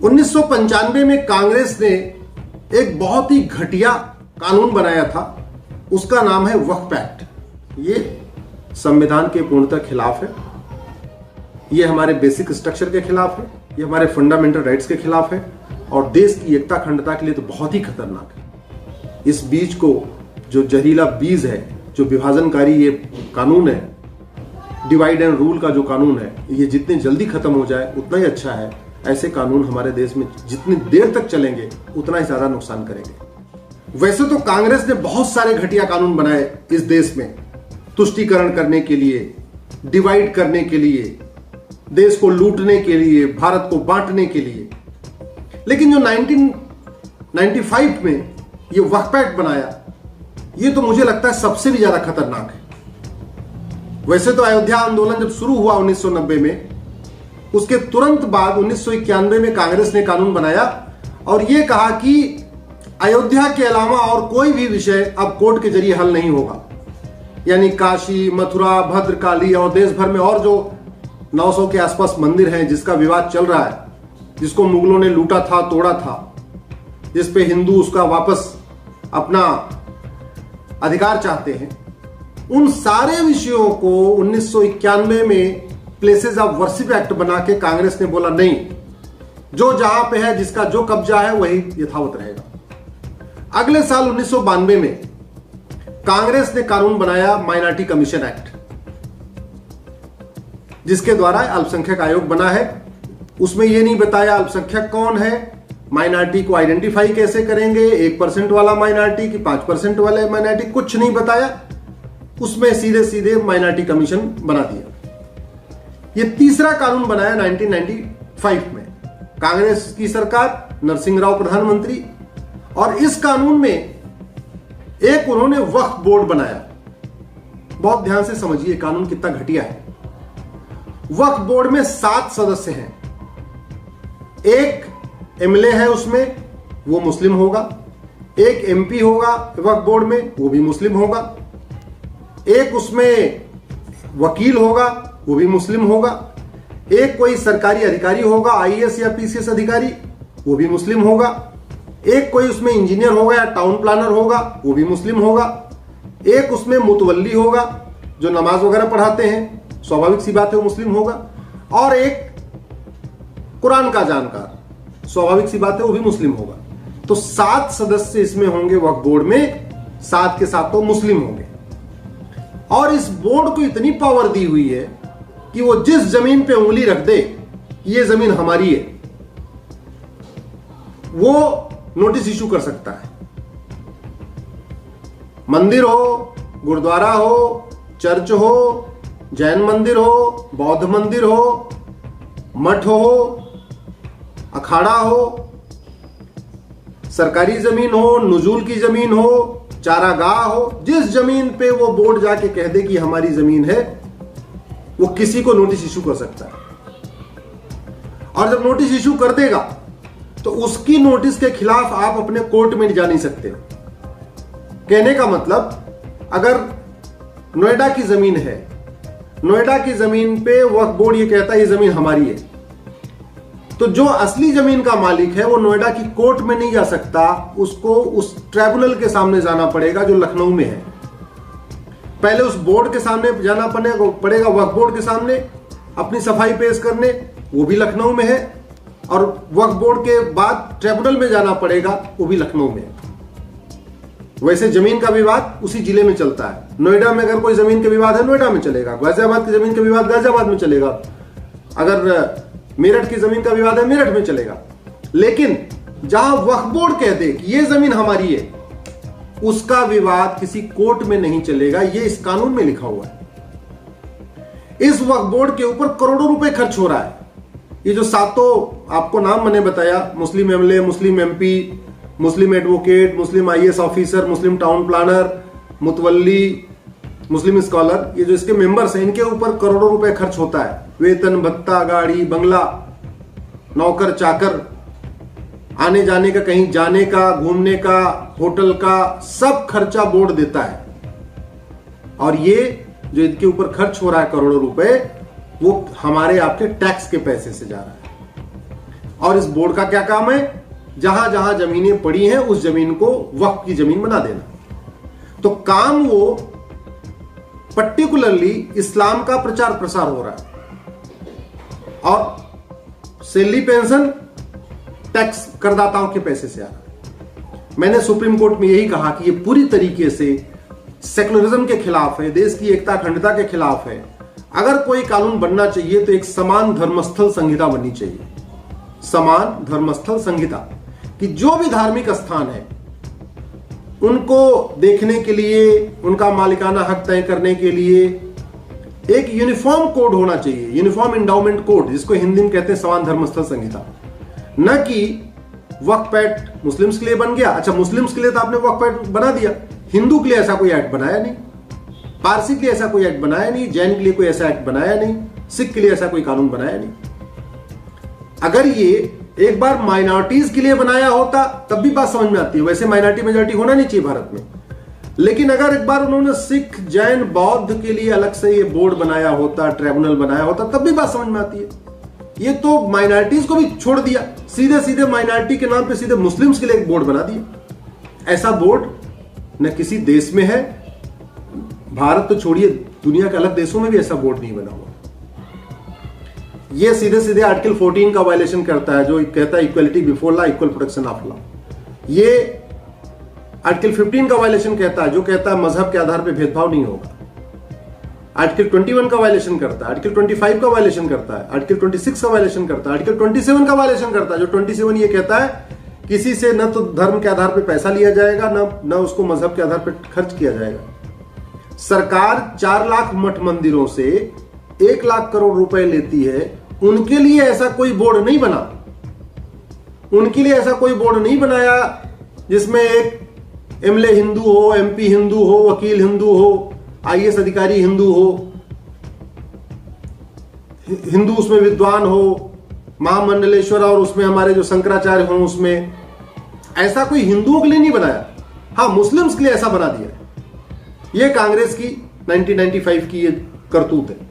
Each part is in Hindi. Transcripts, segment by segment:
1995 में कांग्रेस ने एक बहुत ही घटिया कानून बनाया था, उसका नाम है वक्फ एक्ट। ये संविधान के पूर्णतः खिलाफ है, ये हमारे बेसिक स्ट्रक्चर के खिलाफ है, ये हमारे फंडामेंटल राइट्स के खिलाफ है और देश की एकता अखंडता के लिए तो बहुत ही खतरनाक है। इस बीज को, जो जहरीला बीज है, जो विभाजनकारी ये कानून है, डिवाइड एंड रूल का जो कानून है, ये जितनी जल्दी खत्म हो जाए उतना ही अच्छा है। ऐसे कानून हमारे देश में जितनी देर तक चलेंगे उतना ही ज्यादा नुकसान करेंगे। वैसे तो कांग्रेस ने बहुत सारे घटिया कानून बनाए इस देश में, तुष्टीकरण करने के लिए, डिवाइड करने के लिए, देश को लूटने के लिए, भारत को बांटने के लिए। लेकिन जो 1995 में ये वक्फ एक्ट बनाया, ये तो मुझे लगता है सबसे भी ज्यादा खतरनाक है। वैसे तो अयोध्या आंदोलन जब शुरू हुआ 1990 में, उसके तुरंत बाद 1991 में कांग्रेस ने कानून बनाया और यह कहा कि अयोध्या के अलावा और कोई भी विषय अब कोर्ट के जरिए हल नहीं होगा। यानी काशी, मथुरा, भद्रकाली और देश भर में और जो 900 के आसपास मंदिर हैं जिसका विवाद चल रहा है, जिसको मुगलों ने लूटा था, तोड़ा था, जिस पे हिंदू उसका वापस अपना अधिकार चाहते हैं, उन सारे विषयों को 1991 में प्लेसेस ऑफ वर्शिप एक्ट बना के कांग्रेस ने बोला नहीं, जो जहां पे है, जिसका जो कब्जा है वही यथावत रहेगा। अगले साल 1992 में कांग्रेस ने कानून बनाया माइनॉरिटी कमीशन एक्ट, जिसके द्वारा अल्पसंख्यक आयोग बना है। उसमें यह नहीं बताया अल्पसंख्यक कौन है, माइनॉरिटी को आइडेंटिफाई कैसे करेंगे, 1% वाला माइनॉरिटी कि 5% वाले माइनॉरिटी, कुछ नहीं बताया। उसमें सीधे सीधे माइनॉरिटी कमीशन बना दिया। यह तीसरा कानून बनाया 1995 में, कांग्रेस की सरकार, नरसिंह राव प्रधानमंत्री, और इस कानून में एक उन्होंने वक्फ बोर्ड बनाया। बहुत ध्यान से समझिए कानून कितना घटिया है। वक्फ बोर्ड में 7 सदस्य हैं, एक एमएलए है उसमें, वो मुस्लिम होगा, एक एमपी होगा वक्फ बोर्ड में, वो भी मुस्लिम होगा, एक उसमें वकील होगा, वो भी मुस्लिम होगा, एक कोई सरकारी अधिकारी होगा, आईएएस या पीसीएस अधिकारी, वो भी मुस्लिम होगा, एक कोई उसमें इंजीनियर होगा या टाउन प्लानर होगा, वो भी मुस्लिम होगा, एक उसमें मुतवल्ली होगा जो नमाज वगैरह पढ़ाते हैं, स्वाभाविक सी बात है वो मुस्लिम होगा, और एक कुरान का जानकार, स्वाभाविक सी बात है वो भी मुस्लिम होगा। तो 7 सदस्य इसमें होंगे वक्फ बोर्ड में, 7 के 7 तो मुस्लिम होंगे। और इस बोर्ड को इतनी पावर दी हुई है कि वो जिस जमीन पे उंगली रख दे, ये जमीन हमारी है, वो नोटिस इशू कर सकता है। मंदिर हो, गुरुद्वारा हो, चर्च हो, जैन मंदिर हो, बौद्ध मंदिर हो, मठ हो, अखाड़ा हो, सरकारी जमीन हो, नुजूल की जमीन हो, चारागाह हो, जिस जमीन पे वो बोर्ड जाके कह दे कि हमारी जमीन है, वो किसी को नोटिस इशू कर सकता है। और जब नोटिस इशू कर देगा तो उसकी नोटिस के खिलाफ आप अपने कोर्ट में जा नहीं सकते। कहने का मतलब, अगर नोएडा की जमीन है, नोएडा की जमीन पे वक्फ बोर्ड ये कहता है ये जमीन हमारी है, तो जो असली जमीन का मालिक है वो नोएडा की कोर्ट में नहीं जा सकता, उसको उस ट्राइब्यूनल के सामने जाना पड़ेगा जो लखनऊ में है। पहले उस बोर्ड के सामने जाना पड़ेगा, वक्फ बोर्ड के सामने अपनी सफाई पेश करने, वो भी लखनऊ में है, और वक्फ बोर्ड के बाद ट्राइब्यूनल में जाना पड़ेगा, वो भी लखनऊ में है। वैसे जमीन का विवाद उसी जिले में चलता है। नोएडा में अगर कोई जमीन के विवाद है, नोएडा में चलेगा, गाजियाबाद की जमीन का विवाद गाजियाबाद में चलेगा, अगर मेरठ की जमीन का विवाद है मेरठ में चलेगा। लेकिन जहां वक्फ बोर्ड कह दे कि यह जमीन हमारी है, उसका विवाद किसी कोर्ट में नहीं चलेगा। यह इस कानून में लिखा हुआ है। इस वक्फ बोर्ड के ऊपर करोड़ों रुपए खर्च हो रहा है। ये जो 7 आपको नाम मैंने बताया, मुस्लिम एमएलए, मुस्लिम एमपी, मुस्लिम एडवोकेट, मुस्लिम आईएएस ऑफिसर, मुस्लिम टाउन प्लानर, मुतवल्ली, मुस्लिम स्कॉलर, ये जो इसके मेंबर्स हैं, इनके ऊपर करोड़ों रुपए खर्च होता है। वेतन भत्ता, गाड़ी, बंगला, नौकर चाकर, आने जाने का, कहीं जाने का, घूमने का, होटल का, सब खर्चा बोर्ड देता है। और ये जो इनके ऊपर खर्च हो रहा है करोड़ों रुपए, वो हमारे आपके टैक्स के पैसे से जा रहा है। और इस बोर्ड का क्या काम है? जहां जहां जमीनें पड़ी हैं उस जमीन को वक्फ की जमीन बना देना। तो काम वो पर्टिकुलरली इस्लाम का प्रचार प्रसार हो रहा है और सैलरी पेंशन टैक्स करदाताओं के पैसे से आ रहा है। मैंने सुप्रीम कोर्ट में यही कहा कि ये पूरी तरीके से सेकुलरिज्म के खिलाफ है, देश की एकता अखंडता के खिलाफ है। अगर कोई कानून बनना चाहिए तो एक समान धर्मस्थल संहिता बननी चाहिए, समान धर्मस्थल संहिता, कि जो भी धार्मिक स्थान है उनको देखने के लिए, उनका मालिकाना हक तय करने के लिए एक यूनिफॉर्म कोड होना चाहिए, यूनिफॉर्म इंडाउमेंट कोड, जिसको हिंदी में कहते हैं समान धर्मस्थल संहिता। न कि वक्फ एक्ट मुस्लिम्स के लिए बन गया, अच्छा मुस्लिम्स के लिए तो आपने वक्फ एक्ट बना दिया, हिंदू के लिए ऐसा कोई एक्ट बनाया नहीं, पारसी के लिए ऐसा कोई एक्ट बनाया नहीं, जैन के लिए कोई ऐसा एक्ट बनाया नहीं, सिख के लिए ऐसा कोई कानून बनाया नहीं। अगर ये एक बार माइनॉरिटीज के लिए बनाया होता तब भी बात समझ में आती है, वैसे माइनॉरिटी मेजॉरिटी होना नहीं चाहिए भारत में। लेकिन अगर एक बार उन्होंने सिख, जैन, बौद्ध के लिए अलग से ये बोर्ड बनाया होता, ट्राइब्यूनल बनाया होता, तब भी बात समझ में आती है। ये तो माइनॉरिटीज को भी छोड़ दिया, सीधे सीधे माइनॉरिटी के नाम पे सीधे मुस्लिम्स के लिए एक बोर्ड बना दिया। ऐसा बोर्ड न किसी देश में है, भारत तो छोड़िए दुनिया के अलग देशों में भी ऐसा बोर्ड नहीं बना हुआ। ये सीधे सीधे आर्टिकल 14 का वायलेशन करता है, जो कहता है equality before law, equal protection of law. ये आर्टिकल 15 का वायलेशन कहता है, जो कहता है मजहब के आधार पर भेदभाव नहीं होगा। आर्टिकल 21 का वायलेशन करता है, आर्टिकल 25 का वायलेशन करता है, आर्टिकल 26 का वायलेशन करता है, आर्टिकल 27 का वायलेशन करता है, जो 27 ये कहता है किसी से न तो धर्म के आधार पर पैसा लिया जाएगा, न उसको मजहब के आधार पर खर्च किया जाएगा। सरकार 4 लाख मठ मंदिरों से 1 लाख करोड़ रुपए लेती है, उनके लिए ऐसा कोई बोर्ड नहीं बना, उनके लिए ऐसा कोई बोर्ड नहीं बनाया जिसमें एक एमएलए हिंदू हो, एमपी हिंदू हो, वकील हिंदू हो, आईएएस अधिकारी हिंदू हो, हिंदू उसमें विद्वान हो, महामंडलेश्वर और उसमें हमारे जो शंकराचार्य हों, उसमें ऐसा कोई हिंदुओं के लिए नहीं बनाया। हाँ, मुस्लिम्स के लिए ऐसा बना दिया। यह कांग्रेस की 1995 की ये करतूत है।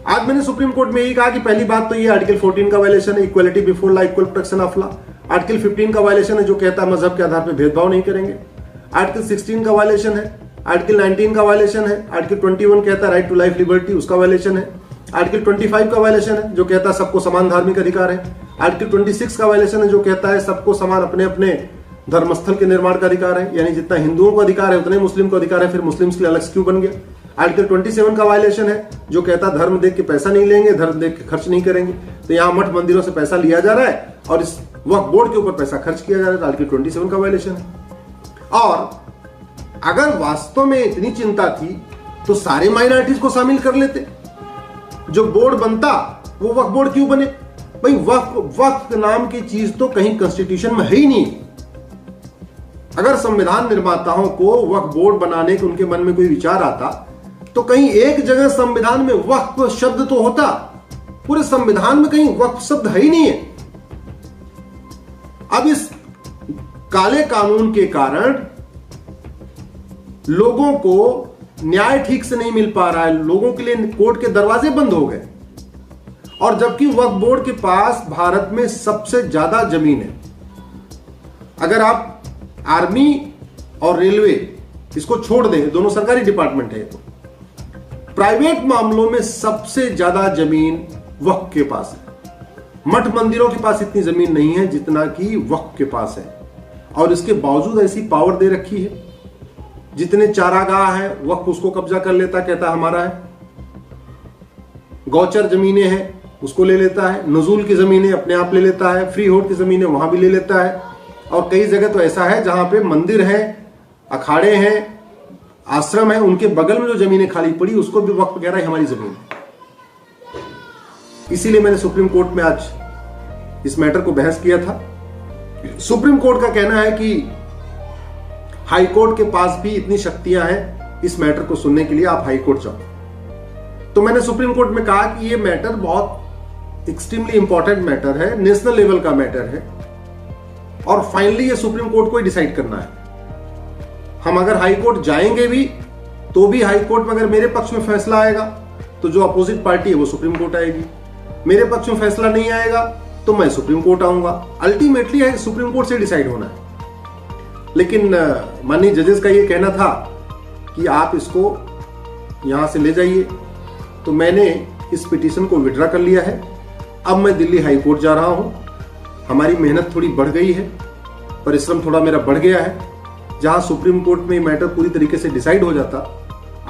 आज मैंने सुप्रीम कोर्ट में यही कहा कि पहली बात तो ये आर्टिकल 14 का वायलेशन है, equality before law, equal protection of law. Article 15 का वायलेशन है, जो कहता है मजहब के आधार पर भेदभाव नहीं करेंगे। आर्टिकल 16 का वायलेशन है, आर्टिकल 19 का वायलेशन है, आर्टिकल 21 कहता है राइट टू लाइफ लिबर्टी, उसका वायलेशन है। आर्टिकल 25 का वायलेशन है, जो कहता है सबको समान धार्मिक अधिकार है। आर्टिकल 26 का वायलेशन है, जो कहता है सबको समान अपने अपने धर्मस्थल के निर्माण का अधिकार है, यानी जितना हिंदुओं को अधिकार है उतने मुस्लिम को अधिकार है, फिर मुस्लिम्स के लिए अलग क्यों बन गया। आर्टिकल 27 का वायलेशन है, जो कहता है धर्म देख के पैसा नहीं लेंगे, धर्म देख के खर्च नहीं करेंगे। तो यहां मठ मंदिरों से पैसा लिया जा रहा है और इस वक्फ बोर्ड के ऊपर पैसा खर्च किया जा रहा है, तो आर्टिकल 27 का वायलेशन है। और अगर वास्तव में इतनी चिंता थी तो सारे माइनॉरिटीज को शामिल कर लेते, जो बोर्ड बनता वो वक्फ बोर्ड क्यों बने? भाई वक्फ नाम की चीज तो कहीं कॉन्स्टिट्यूशन में है ही नहीं। अगर संविधान निर्माताओं को वक्फ बोर्ड बनाने के उनके मन में कोई विचार आता तो कहीं एक जगह संविधान में वक्फ शब्द तो होता, पूरे संविधान में कहीं वक्फ शब्द है ही नहीं है। अब इस काले कानून के कारण लोगों को न्याय ठीक से नहीं मिल पा रहा है, लोगों के लिए कोर्ट के दरवाजे बंद हो गए। और जबकि वक्फ बोर्ड के पास भारत में सबसे ज्यादा जमीन है। अगर आप आर्मी और रेलवे इसको छोड़ दें, दोनों सरकारी डिपार्टमेंट है, तो प्राइवेट मामलों में सबसे ज्यादा जमीन वक्फ के पास है। मठ मंदिरों के पास इतनी जमीन नहीं है जितना कि वक्फ के पास है, और इसके बावजूद ऐसी पावर दे रखी है, जितने चारागाह है वक्फ उसको कब्जा कर लेता, कहता हमारा है। गौचर जमीनें हैं उसको ले लेता है, नजूल की जमीनें अपने आप ले लेता है, फ्री होल्ड की जमीनें वहां भी ले लेता है। और कई जगह तो ऐसा है जहां पे मंदिर है, अखाड़े हैं, आश्रम है, उनके बगल में जो जमीनें खाली पड़ी उसको भी वक्फ कह रहा है हमारी जमीन। इसीलिए मैंने सुप्रीम कोर्ट में आज इस मैटर को बहस किया था। सुप्रीम कोर्ट का कहना है कि हाई कोर्ट के पास भी इतनी शक्तियां हैं इस मैटर को सुनने के लिए, आप हाई कोर्ट जाओ। तो मैंने सुप्रीम कोर्ट में कहा कि यह मैटर बहुत एक्सट्रीमली इंपॉर्टेंट मैटर है, नेशनल लेवल का मैटर है, और फाइनली ये सुप्रीम कोर्ट को ही डिसाइड करना है। हम अगर हाई कोर्ट जाएंगे भी तो भी हाई कोर्ट में अगर मेरे पक्ष में फैसला आएगा तो जो अपोजिट पार्टी है वो सुप्रीम कोर्ट आएगी, मेरे पक्ष में फैसला नहीं आएगा तो मैं सुप्रीम कोर्ट आऊंगा। अल्टीमेटली सुप्रीम कोर्ट से डिसाइड होना है। लेकिन माननीय जजेस का ये कहना था कि आप इसको यहां से ले जाइए, तो मैंने इस पिटीशन को विड्रॉ कर लिया है। अब मैं दिल्ली हाई कोर्ट जा रहा हूं। हमारी मेहनत थोड़ी बढ़ गई है, परिश्रम थोड़ा मेरा बढ़ गया है। जहां सुप्रीम कोर्ट में मैटर पूरी तरीके से डिसाइड हो जाता,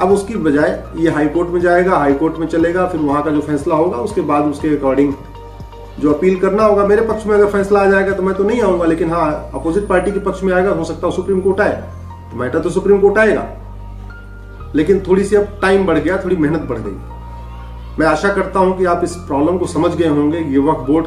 अब उसकी बजाय ये हाई कोर्ट में जाएगा, हाई कोर्ट में चलेगा, फिर वहां का जो फैसला होगा उसके बाद उसके अकॉर्डिंग जो अपील करना होगा। मेरे पक्ष में अगर फैसला आ जाएगा तो मैं तो नहीं आऊंगा, लेकिन हाँ अपोजिट पार्टी के पक्ष में आएगा, हो सकता है सुप्रीम कोर्ट आए, तो मैटर तो सुप्रीम कोर्ट आएगा। लेकिन थोड़ी सी अब टाइम बढ़ गया, थोड़ी मेहनत बढ़ गई। मैं आशा करता हूं कि आप इस प्रॉब्लम को समझ गए होंगे। ये वक्फ बोर्ड